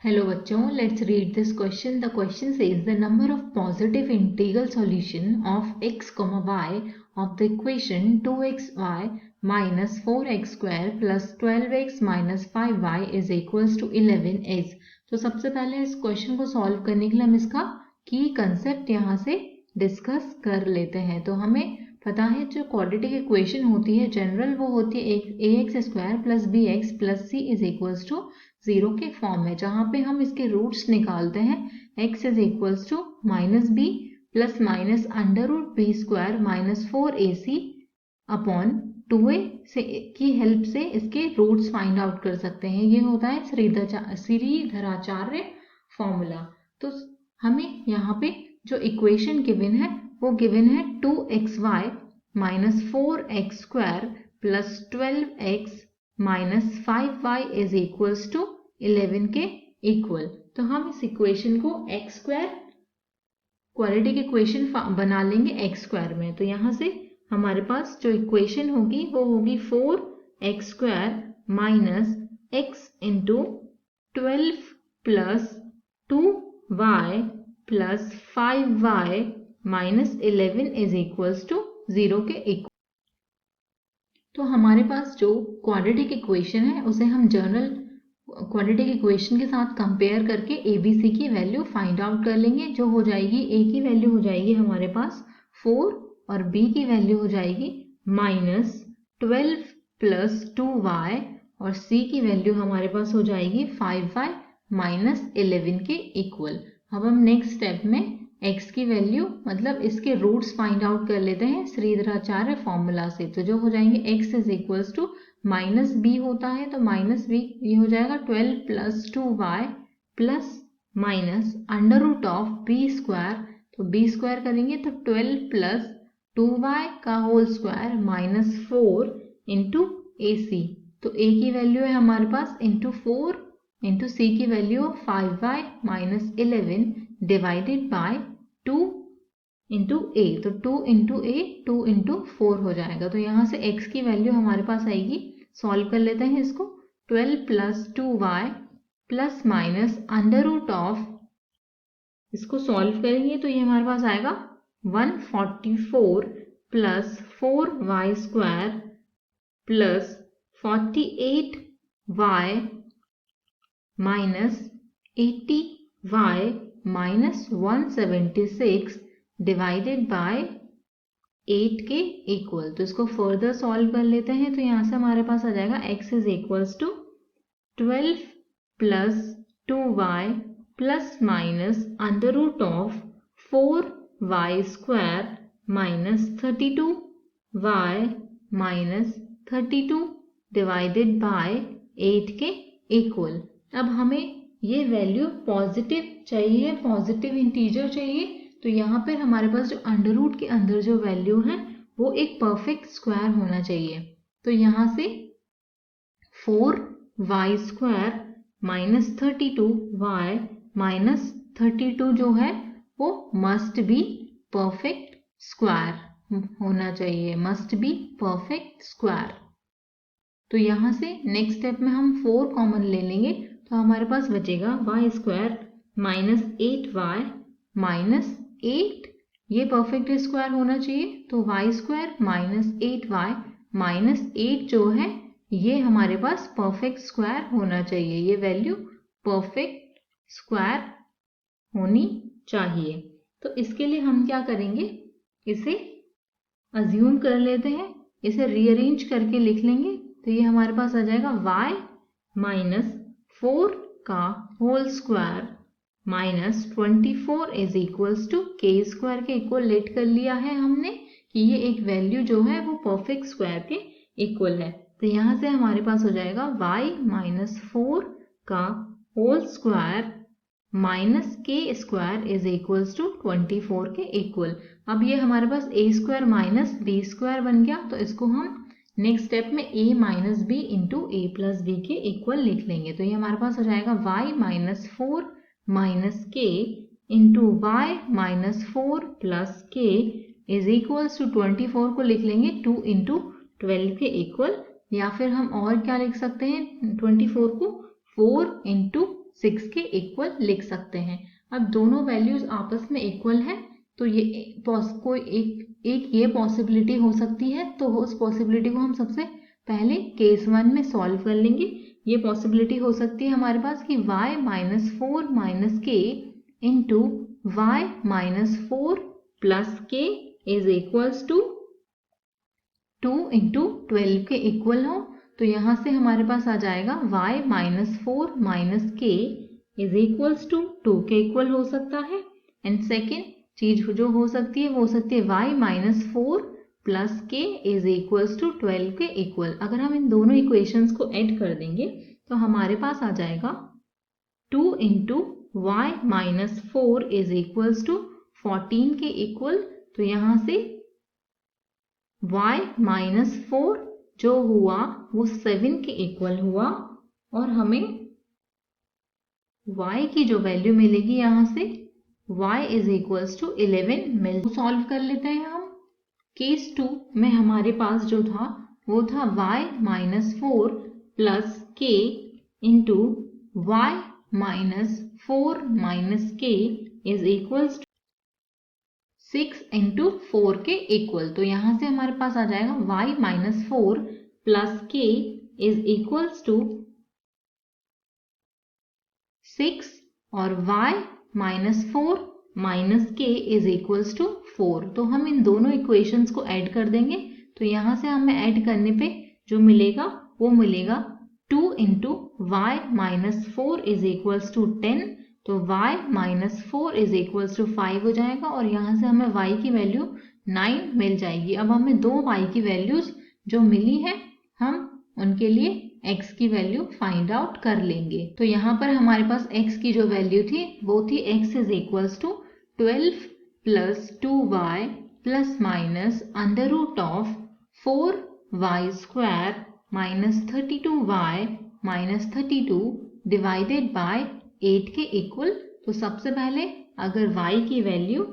Hello बच्चों, let's read this question. The question says the number of positive integral solution of x, y of the equation 2xy minus 4x square plus 12x minus 5y is equals to 11 is. तो सबसे पहले इस question को solve करने के लिए हम इसका की कंसेप्ट यहाँ से डिस्कस कर लेते हैं। तो हमें पता है जो क्वाड्रेटिक इक्वेशन होती है जनरल वो होती है ax square plus bx plus c is equals to 0 के फॉर्म में, जहाँ पे हम इसके रूट्स निकालते हैं x is equals to minus b plus minus under root b square minus 4ac upon 2a से की हेल्प से इसके रूट्स फाइंड आउट कर सकते हैं। ये होता है श्रीधराचार्य फॉर्मूला। तो हमें यहाँ पे जो इक्वेशन गिवन है वो गिवन है 2xy minus 4x square plus 12x minus 5y is equals to 11 के इक्वल। तो हम इस इक्वेशन को x स्क्वायर क्वाड्रेटिक इक्वेशन बना लेंगे x स्क्वायर में। तो यहाँ से हमारे पास जो इक्वेशन होगी वो होगी 4x square minus x into 12 plus 2y plus 5y minus 11 is equals to 0 के इक्वल। तो हमारे पास जो क्वाड्रेटिक इक्वेशन है उसे हम जनरल क्वाड्रेटिक इक्वेशन के साथ कंपेयर करके ABC की वैल्यू फाइंड आउट कर लेंगे। जो हो जाएगी A की वैल्यू हो जाएगी हमारे पास 4 और B की वैल्यू हो जाएगी माइनस 12 प्लस 2y और C की वैल्यू हमारे पास हो जाएगी 5y माइनस 11 के इक्वल। अब हम नेक्स्ट स्टेप में x की वैल्यू मतलब इसके रूट्स फाइंड आउट कर लेते हैं श्रीधराचार्य फॉर्मूला से। तो जो हो जाएंगे x is equals to minus b होता है तो माइनस बी ये हो जाएगा 12 plus 2y plus minus under root of b square. तो बी स्क्वायर करेंगे तो 12 प्लस 2y का whole square minus 4 into AC। तो a की वैल्यू है हमारे पास इंटू 4 इंटू c की वैल्यू 5y minus 11 divided by 2 into a। तो 2 इंटू a 2 इंटू 4 हो जाएगा। तो यहाँ से x की वैल्यू हमारे पास आएगी, सॉल्व कर लेते हैं इसको। 12 plus 2y plus minus under root of, इसको सॉल्व करेंगे तो ये हमारे पास आएगा 144 plus 4y square plus 48y minus 80y minus 176 divided by 8 के इक्वल। तो इसको फर्दर सॉल्व कर लेते हैं तो यहाँ से हमारे पास आ जाएगा x is equals to 12 plus 2y plus minus under root of 4y square minus 32y minus 32 divided by 8 के इक्वल। अब हमें ये वैल्यू पॉजिटिव चाहिए, पॉजिटिव इंटीजर चाहिए। तो यहाँ पर हमारे पास जो अंडर रूट के अंदर जो वैल्यू है वो एक परफेक्ट स्क्वायर होना चाहिए। तो यहाँ से 4y square minus 32y minus 32 जो है वो मस्ट बी परफेक्ट स्क्वायर होना चाहिए, मस्ट बी परफेक्ट स्क्वायर। तो यहाँ से नेक्स्ट स्टेप में हम 4 कॉमन ले लेंगे तो हमारे पास बचेगा y square minus 8y minus 8, ये परफेक्ट स्क्वायर होना चाहिए। तो y square minus 8y minus 8 जो है ये हमारे पास परफेक्ट स्क्वायर होना चाहिए, ये वैल्यू परफेक्ट स्क्वायर होनी चाहिए। तो इसके लिए हम क्या करेंगे, इसे अज्यूम कर लेते हैं, इसे रीअरेंज करके लिख लेंगे। तो ये हमारे पास आ जाएगा y माइनस 4 का whole square minus 24 is equals to के स्क्वायर के इक्वल लेट कर लिया है हमने कि ये एक वैल्यू जो है वो परफेक्ट स्क्वायर के इक्वल है। तो यहाँ से हमारे पास हो जाएगा y माइनस 4 का होल स्क्वायर माइनस के स्क्वायर इज इक्वल्स टू 24 के इक्वल। अब ये हमारे पास a square minus b square बन गया। तो इसको हम नेक्स्ट स्टेप में a minus b into a plus b के इक्वल लिख लेंगे। तो ये हमारे पास हो जाएगा y माइनस 4 माइनस के इंटू वाई माइनस 4 प्लस के इज इक्वल्स टू 24 को लिख लेंगे 2 इंटू 12 के इक्वल, या फिर हम और क्या लिख सकते हैं 24 को 4 इंटू 6 के इक्वल लिख सकते हैं। अब दोनों वैल्यूज आपस में इक्वल है तो ये कोई एक ये पॉसिबिलिटी हो सकती है, तो उस पॉसिबिलिटी को हम सबसे पहले केस 1 में सॉल्व कर लेंगे। ये पॉसिबिलिटी हो सकती है हमारे पास कि y माइनस 4 माइनस के इंटू y माइनस 4 प्लस के इज इक्वल्स टू 2 इंटू 12 के इक्वल हो। तो यहाँ से हमारे पास आ जाएगा y माइनस 4 माइनस के इज इक्वल्स टू 2 के इक्वल हो सकता है। एंड सेकेंड चीज जो हो सकती है वो हो सकती है y माइनस 4 प्लस के इज इक्वल्स टू 12 के इक्वल। अगर हम इन दोनों इक्वेशंस को ऐड कर देंगे तो हमारे पास आ जाएगा 2 into y minus 4 is equals to 14 के इक्वल। तो यहाँ से y माइनस 4 जो हुआ वो 7 के इक्वल हुआ और हमें y की जो वैल्यू मिलेगी यहाँ से y इज इक्वल्स टू 11 मिल। सॉल्व कर लेते हैं हम। केस 2 में हमारे पास जो था वो था y माइनस 4 प्लस के इंटू y माइनस 4 माइनस के इज इक्वल्स टू 6 इंटू 4 के इक्वल। तो यहाँ से हमारे पास आ जाएगा y माइनस 4 प्लस के इज इक्वल्स टू 6 और y माइनस 4 माइनस के इज इक्वल्स टू 4। तो हम इन दोनों इक्वेशंस को ऐड कर देंगे। तो यहाँ से हमें ऐड करने पे जो मिलेगा वो मिलेगा 2 into y minus 4 is equals to 10। तो y minus 4 is equals to 5 हो जाएगा और यहाँ से हमें y की वैल्यू 9 मिल जाएगी। अब हमें दो y की वैल्यूज जो मिली है हम उनके लिए x की वैल्यू फाइंड आउट कर लेंगे। तो यहाँ पर हमारे पास x की जो वैल्यू थी वो थी x is equals to 12 plus 2y plus minus under root of 4y square minus 32y minus 32 divided by 8 के इक्वल। तो सबसे पहले अगर y की value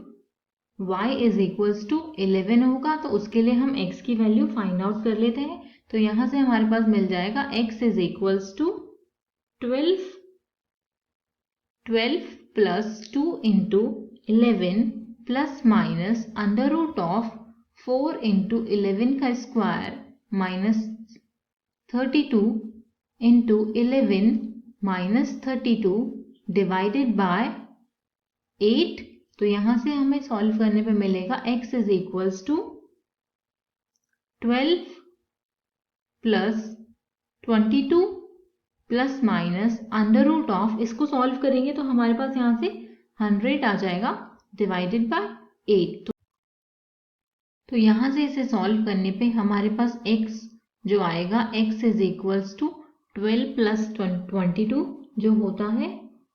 y is equals to 11 होगा तो उसके लिए हम x की वैल्यू फाइंड आउट कर लेते हैं। तो यहाँ से हमारे पास मिल जाएगा x is equals to 12 plus 2 into 11 plus minus under root of 4 into 11 का square minus 32 into 11 minus 32 divided by 8। तो यहाँ से हमें सॉल्व करने पे मिलेगा x is equals to 12 plus 22 plus minus under root of, इसको सॉल्व करेंगे तो हमारे पास यहाँ से 100 आ जाएगा डिवाइडेड बाय 8। तो यहाँ से इसे सॉल्व करने पे हमारे पास x जो आएगा x is equals to 12 plus 22 जो होता है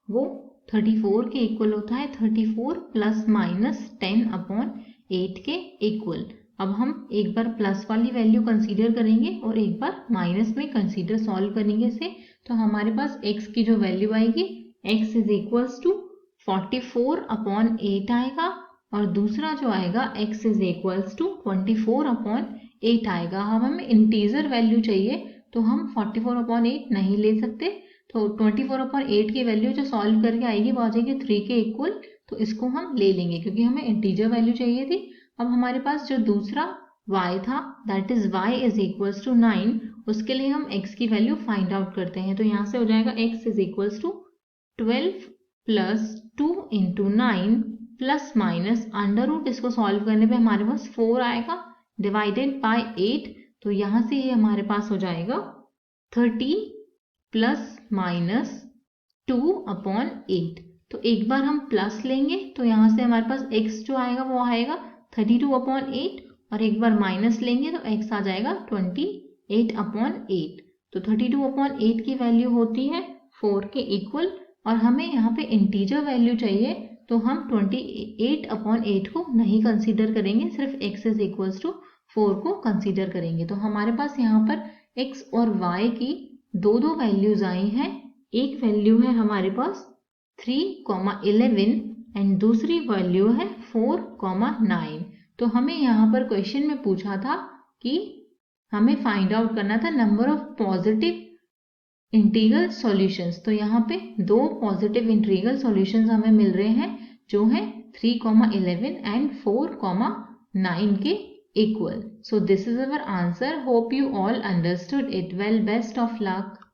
वो 34 के इक्वल होता है। 34 प्लस माइनस 10 अपॉन 8 के इक्वल। अब हम एक बार प्लस वाली वैल्यू कंसीडर करेंगे और एक बार माइनस में कंसीडर सॉल्व करेंगे इसे। तो हमारे पास x की जो वैल्यू आएगी x is equals to 44 upon 8 आएगा और दूसरा जो आएगा x is equals to 24 upon 8 आएगा। हम हमें इंटीजर वैल्यू चाहिए तो हम 44 अपॉन 8 नहीं ले सकते। तो 24 अपॉन 8 की वैल्यू जो सॉल्व करके आएगी वो आ जाएगी 3 के इक्वल। तो इसको हम ले लेंगे क्योंकि हमें इंटीजर वैल्यू चाहिए थी। अब हमारे पास जो दूसरा y था that is y is equals to 9, उसके लिए हम x की वैल्यू फाइंड आउट करते हैं। तो यहाँ से हो जाएगा x is equals to 12 plus 2 into 9 plus minus under root, इसको सॉल्व करने पे हमारे पास 4 आएगा डिवाइडेड बाय 8। तो यहाँ से ये हमारे पास हो जाएगा 13 प्लस माइनस 2 अपॉन 8। तो एक बार हम प्लस लेंगे तो यहाँ से हमारे पास x जो आएगा वो आएगा 32 अपॉन 8 और एक बार माइनस लेंगे तो x आ जाएगा 28 अपॉन 8। तो 32 अपॉन 8 की वैल्यू होती है 4 के इक्वल और हमें यहाँ पे इंटीजर वैल्यू चाहिए तो हम 28 अपॉन 8 को नहीं कंसीडर करेंगे, सिर्फ x इज इक्वल्स टू 4 को कंसीडर करेंगे। तो हमारे पास यहाँ पर x और y की दो वैल्यूज आई हैं। एक वैल्यू है हमारे पास 3,11 एंड दूसरी वैल्यू है 4,9। तो हमें यहाँ पर क्वेश्चन में पूछा था कि हमें फाइंड आउट करना था number of positive integral solutions, तो यहाँ पे दो पॉजिटिव इंटीग्रल सॉल्यूशंस हमें मिल रहे हैं जो है 3,11 एंड 4,9 के equal. So this is our answer. Hope you all understood it well. Best of luck.